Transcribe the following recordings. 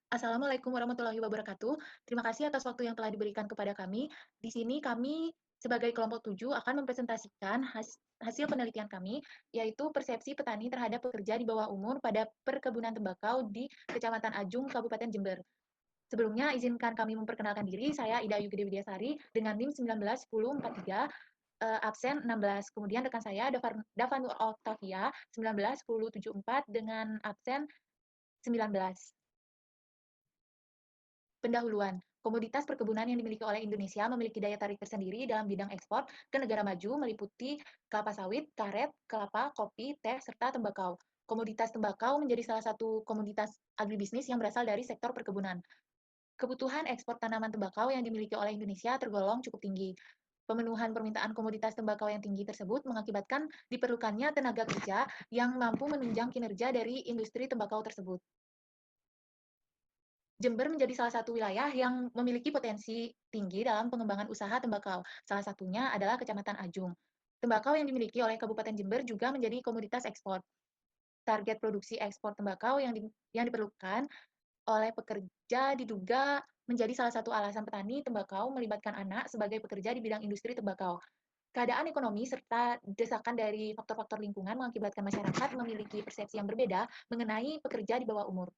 Assalamualaikum warahmatullahi wabarakatuh. Terima kasih atas waktu yang telah diberikan kepada kami. Di sini kami sebagai kelompok 7 akan mempresentasikan hasil penelitian kami, yaitu persepsi petani terhadap pekerja di bawah umur pada perkebunan tembakau di Kecamatan Ajung, Kabupaten Jember. Sebelumnya, izinkan kami memperkenalkan diri. Saya Ida Ayu Gede Widyasari dengan NIM 191043, absen 16. Kemudian rekan saya Davanur Octavia 191074 dengan absen 19. Pendahuluan, komoditas perkebunan yang dimiliki oleh Indonesia memiliki daya tarik tersendiri dalam bidang ekspor ke negara maju meliputi kelapa sawit, karet, kelapa, kopi, teh, serta tembakau. Komoditas tembakau menjadi salah satu komoditas agribisnis yang berasal dari sektor perkebunan. Kebutuhan ekspor tanaman tembakau yang dimiliki oleh Indonesia tergolong cukup tinggi. Pemenuhan permintaan komoditas tembakau yang tinggi tersebut mengakibatkan diperlukannya tenaga kerja yang mampu menunjang kinerja dari industri tembakau tersebut. Jember menjadi salah satu wilayah yang memiliki potensi tinggi dalam pengembangan usaha tembakau. Salah satunya adalah Kecamatan Ajung. Tembakau yang dimiliki oleh Kabupaten Jember juga menjadi komoditas ekspor. Target produksi ekspor tembakau yang diperlukan oleh pekerja diduga menjadi salah satu alasan petani tembakau melibatkan anak sebagai pekerja di bidang industri tembakau. Keadaan ekonomi serta desakan dari faktor-faktor lingkungan mengakibatkan masyarakat memiliki persepsi yang berbeda mengenai pekerja di bawah umur.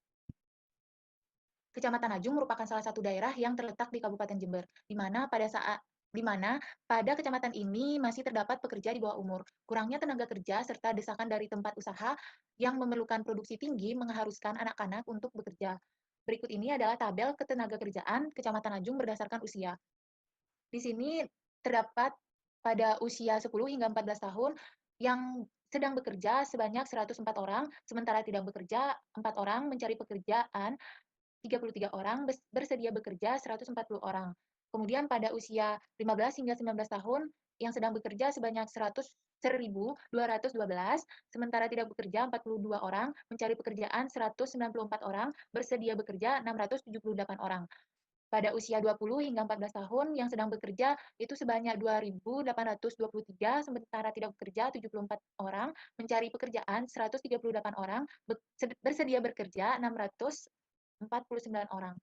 Kecamatan Ajung merupakan salah satu daerah yang terletak di Kabupaten Jember, di mana pada kecamatan ini masih terdapat pekerja di bawah umur. Kurangnya tenaga kerja serta desakan dari tempat usaha yang memerlukan produksi tinggi mengharuskan anak-anak untuk bekerja. Berikut ini adalah tabel ketenagakerjaan Kecamatan Ajung berdasarkan usia. Di sini terdapat pada usia 10 hingga 14 tahun yang sedang bekerja sebanyak 104 orang, sementara tidak bekerja 4 orang, mencari pekerjaan 33 orang, bersedia bekerja 140 orang. Kemudian pada usia 15 hingga 19 tahun yang sedang bekerja sebanyak 1.212, sementara tidak bekerja 42 orang, mencari pekerjaan 194 orang, bersedia bekerja 678 orang. Pada usia 20 hingga 14 tahun yang sedang bekerja itu sebanyak 2.823, sementara tidak bekerja 74 orang, mencari pekerjaan 138 orang, bersedia bekerja 649 orang.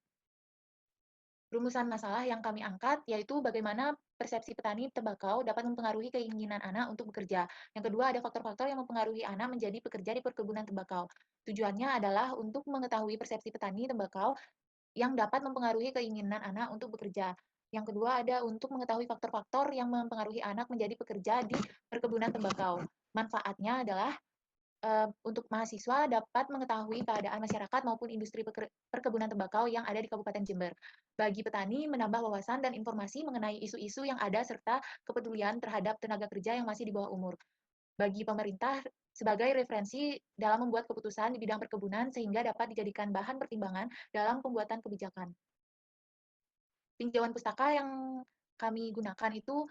Rumusan masalah yang kami angkat yaitu bagaimana persepsi petani tembakau dapat mempengaruhi keinginan anak untuk bekerja. Yang kedua, ada faktor-faktor yang mempengaruhi anak menjadi pekerja di perkebunan tembakau. Tujuannya adalah untuk mengetahui persepsi petani tembakau yang dapat mempengaruhi keinginan anak untuk bekerja. Yang kedua, ada untuk mengetahui faktor-faktor yang mempengaruhi anak menjadi pekerja di perkebunan tembakau. Manfaatnya adalah untuk mahasiswa dapat mengetahui keadaan masyarakat maupun industri perkebunan tembakau yang ada di Kabupaten Jember. Bagi petani, menambah wawasan dan informasi mengenai isu-isu yang ada serta kepedulian terhadap tenaga kerja yang masih di bawah umur. Bagi pemerintah, sebagai referensi dalam membuat keputusan di bidang perkebunan sehingga dapat dijadikan bahan pertimbangan dalam pembuatan kebijakan. Tinjauan pustaka yang kami gunakan itu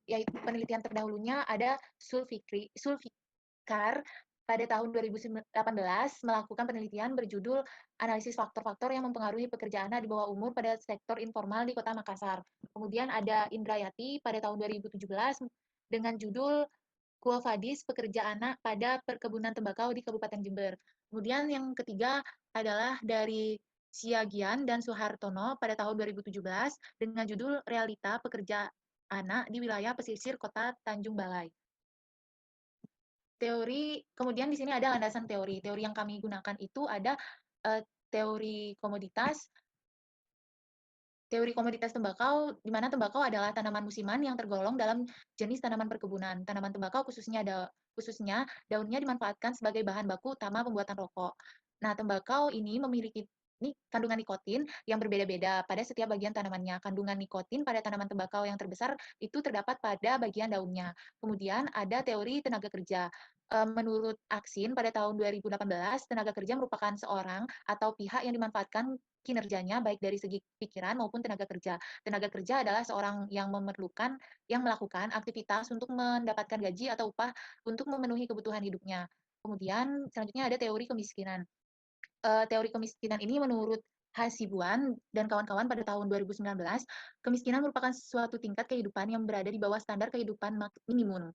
yaitu penelitian terdahulunya ada Sulfikar pada tahun 2018 melakukan penelitian berjudul Analisis Faktor-Faktor yang Mempengaruhi Pekerjaan Anak di Bawah Umur pada Sektor Informal di Kota Makassar. Kemudian ada Indrayati pada tahun 2017 dengan judul Quo Vadis Pekerja Anak pada Perkebunan Tembakau di Kabupaten Jember. Kemudian yang ketiga adalah dari Siagian dan Suhartono pada tahun 2017 dengan judul Realita Pekerja Anak di Wilayah Pesisir Kota Tanjung Balai. Kemudian di sini ada landasan teori. Teori yang kami gunakan itu ada teori komoditas, tembakau, di mana tembakau adalah tanaman musiman yang tergolong dalam jenis tanaman perkebunan. Tanaman tembakau khususnya daunnya dimanfaatkan sebagai bahan baku utama pembuatan rokok. Nah, tembakau ini memiliki kandungan nikotin yang berbeda-beda pada setiap bagian tanamannya. Kandungan nikotin pada tanaman tembakau yang terbesar itu terdapat pada bagian daunnya. Kemudian ada teori tenaga kerja. Menurut Aksin pada tahun 2018, tenaga kerja merupakan seorang atau pihak yang dimanfaatkan kinerjanya baik dari segi pikiran maupun tenaga kerja. Tenaga kerja adalah seorang yang melakukan aktivitas untuk mendapatkan gaji atau upah untuk memenuhi kebutuhan hidupnya. Kemudian selanjutnya ada teori kemiskinan. Teori kemiskinan ini menurut Hasibuan dan kawan-kawan pada tahun 2019, kemiskinan merupakan suatu tingkat kehidupan yang berada di bawah standar kehidupan minimum.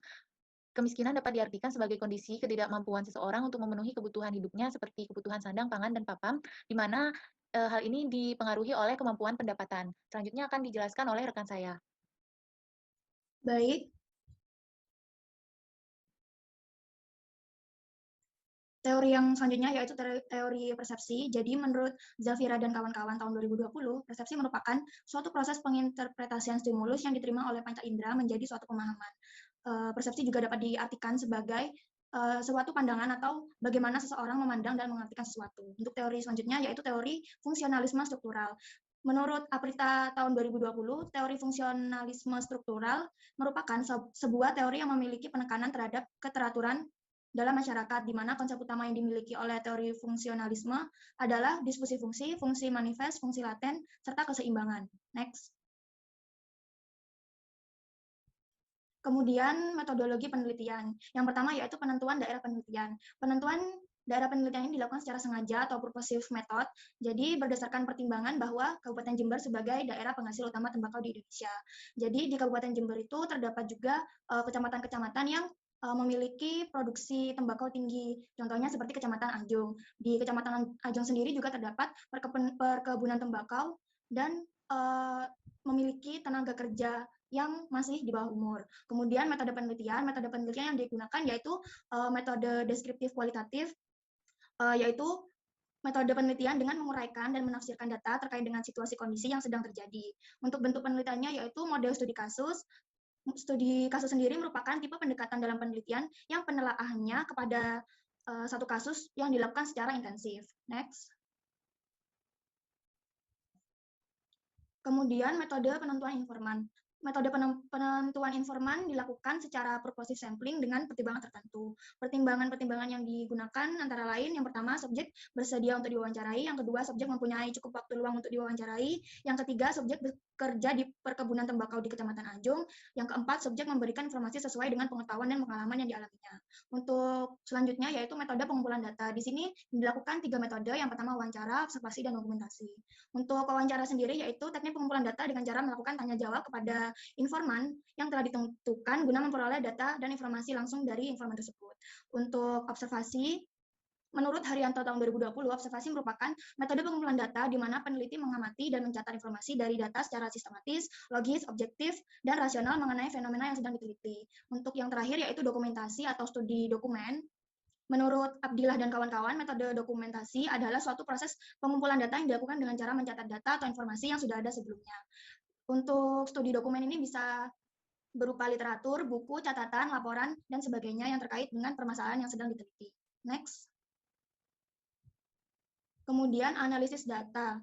Kemiskinan dapat diartikan sebagai kondisi ketidakmampuan seseorang untuk memenuhi kebutuhan hidupnya seperti kebutuhan sandang, pangan, dan papan, di mana Hal ini dipengaruhi oleh kemampuan pendapatan. Selanjutnya akan dijelaskan oleh rekan saya. Baik, teori yang selanjutnya yaitu teori persepsi. Jadi menurut Zafira dan kawan-kawan tahun 2020, persepsi merupakan suatu proses penginterpretasian stimulus yang diterima oleh panca indera menjadi suatu pemahaman. Persepsi juga dapat diartikan sebagai suatu pandangan atau bagaimana seseorang memandang dan mengartikan sesuatu. Untuk teori selanjutnya yaitu teori fungsionalisme struktural. Menurut Aprita tahun 2020, teori fungsionalisme struktural merupakan sebuah teori yang memiliki penekanan terhadap keteraturan dalam masyarakat, di mana konsep utama yang dimiliki oleh teori fungsionalisme adalah diskusi fungsi, fungsi manifest, fungsi laten, serta keseimbangan. Next. Kemudian metodologi penelitian. Yang pertama yaitu penentuan daerah penelitian. Penentuan daerah penelitian ini dilakukan secara sengaja atau purposive method. Jadi berdasarkan pertimbangan bahwa Kabupaten Jember sebagai daerah penghasil utama tembakau di Indonesia. Jadi di Kabupaten Jember itu terdapat juga kecamatan-kecamatan yang memiliki produksi tembakau tinggi. Contohnya seperti Kecamatan Anjung. Di Kecamatan Anjung sendiri juga terdapat perkebunan tembakau dan memiliki tenaga kerja yang masih di bawah umur. Kemudian metode penelitian yang digunakan yaitu metode deskriptif kualitatif, yaitu metode penelitian dengan menguraikan dan menafsirkan data terkait dengan situasi kondisi yang sedang terjadi. Untuk bentuk penelitiannya yaitu model studi kasus. Studi kasus sendiri merupakan tipe pendekatan dalam penelitian yang penelaahannya kepada satu kasus yang dilakukan secara intensif. Next. Kemudian metode penentuan informan. Metode penentuan informan dilakukan secara purposive sampling dengan pertimbangan tertentu. Pertimbangan-pertimbangan yang digunakan antara lain, yang pertama, subjek bersedia untuk diwawancarai, yang kedua, subjek mempunyai cukup waktu luang untuk diwawancarai, yang ketiga, subjek bekerja di perkebunan tembakau di Kecamatan Anjung, yang keempat, subjek memberikan informasi sesuai dengan pengetahuan dan pengalaman yang dialaminya. Untuk selanjutnya yaitu metode pengumpulan data. Di sini dilakukan 3 metode, yang pertama wawancara, observasi, dan dokumentasi. Untuk wawancara sendiri yaitu teknik pengumpulan data dengan cara melakukan tanya jawab kepada informan yang telah ditentukan guna memperoleh data dan informasi langsung dari informan tersebut. Untuk observasi, menurut Haryanto tahun 2020, observasi merupakan metode pengumpulan data di mana peneliti mengamati dan mencatat informasi dari data secara sistematis, logis, objektif, dan rasional mengenai fenomena yang sedang diteliti. Untuk yang terakhir yaitu dokumentasi atau studi dokumen. Menurut Abdillah dan kawan-kawan, metode dokumentasi adalah suatu proses pengumpulan data yang dilakukan dengan cara mencatat data atau informasi yang sudah ada sebelumnya. Untuk studi dokumen ini bisa berupa literatur, buku, catatan, laporan, dan sebagainya yang terkait dengan permasalahan yang sedang diteliti. Next. Kemudian analisis data.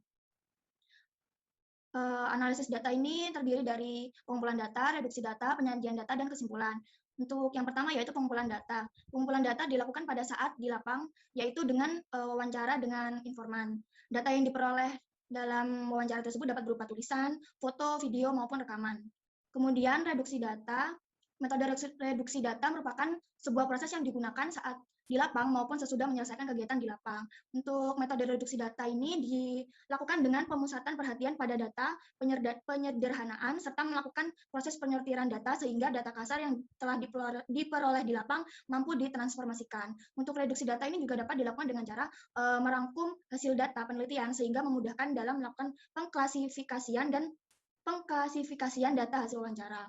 Analisis data ini terdiri dari pengumpulan data, reduksi data, penyajian data, dan kesimpulan. Untuk yang pertama yaitu pengumpulan data. Pengumpulan data dilakukan pada saat di lapang, yaitu dengan wawancara dengan informan. Data yang diperoleh dalam wawancara tersebut dapat berupa tulisan, foto, video, maupun rekaman. Kemudian reduksi data. Metode reduksi data merupakan sebuah proses yang digunakan saat di lapang maupun sesudah menyelesaikan kegiatan di lapang. Untuk metode reduksi data ini dilakukan dengan pemusatan perhatian pada data, penyederhanaan, serta melakukan proses penyortiran data sehingga data kasar yang telah diperoleh di lapang mampu ditransformasikan. Untuk reduksi data ini juga dapat dilakukan dengan cara merangkum hasil data penelitian sehingga memudahkan dalam melakukan pengklasifikasian data hasil wawancara.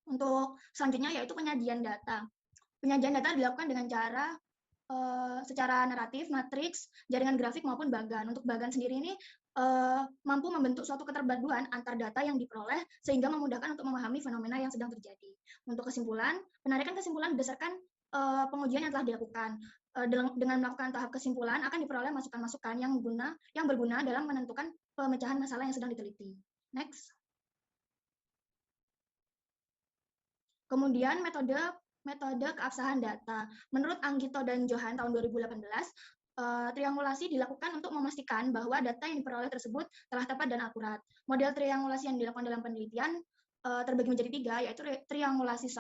Untuk selanjutnya yaitu penyajian data. Penyajian data dilakukan dengan cara secara naratif, matriks, jaringan grafik maupun bagan. Untuk bagan sendiri ini mampu membentuk suatu keterpaduan antar data yang diperoleh sehingga memudahkan untuk memahami fenomena yang sedang terjadi. Untuk kesimpulan, penarikan kesimpulan berdasarkan pengujian yang telah dilakukan. Dengan melakukan tahap kesimpulan akan diperoleh masukan-masukan yang berguna dalam menentukan pemecahan masalah yang sedang diteliti. Next. Kemudian metode keabsahan data. Menurut Anggito dan Johan tahun 2018, triangulasi dilakukan untuk memastikan bahwa data yang diperoleh tersebut telah tepat dan akurat. Model triangulasi yang dilakukan dalam penelitian terbagi menjadi 3, yaitu triangulasi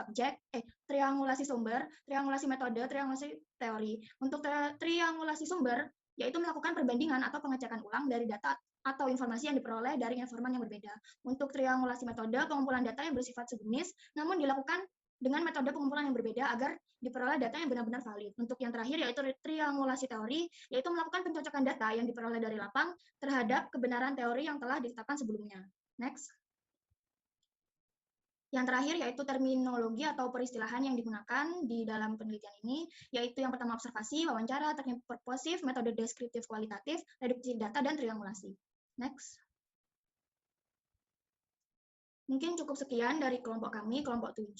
triangulasi sumber, triangulasi metode, triangulasi teori. Untuk triangulasi sumber, yaitu melakukan perbandingan atau pengecekan ulang dari data atau informasi yang diperoleh dari informan yang berbeda. Untuk triangulasi metode, pengumpulan data yang bersifat sejenis, namun dilakukan dengan metode pengumpulan yang berbeda agar diperoleh data yang benar-benar valid. Untuk yang terakhir yaitu triangulasi teori, yaitu melakukan pencocokan data yang diperoleh dari lapang terhadap kebenaran teori yang telah ditetapkan sebelumnya. Next. Yang terakhir yaitu terminologi atau peristilahan yang digunakan di dalam penelitian ini, yaitu yang pertama observasi, wawancara, teknik purposif, metode deskriptif kualitatif, reduksi data, dan triangulasi. Next. Mungkin cukup sekian dari kelompok kami, kelompok 7.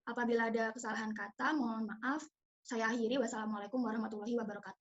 Apabila ada kesalahan kata, mohon maaf. Saya akhiri. Wassalamualaikum warahmatullahi wabarakatuh.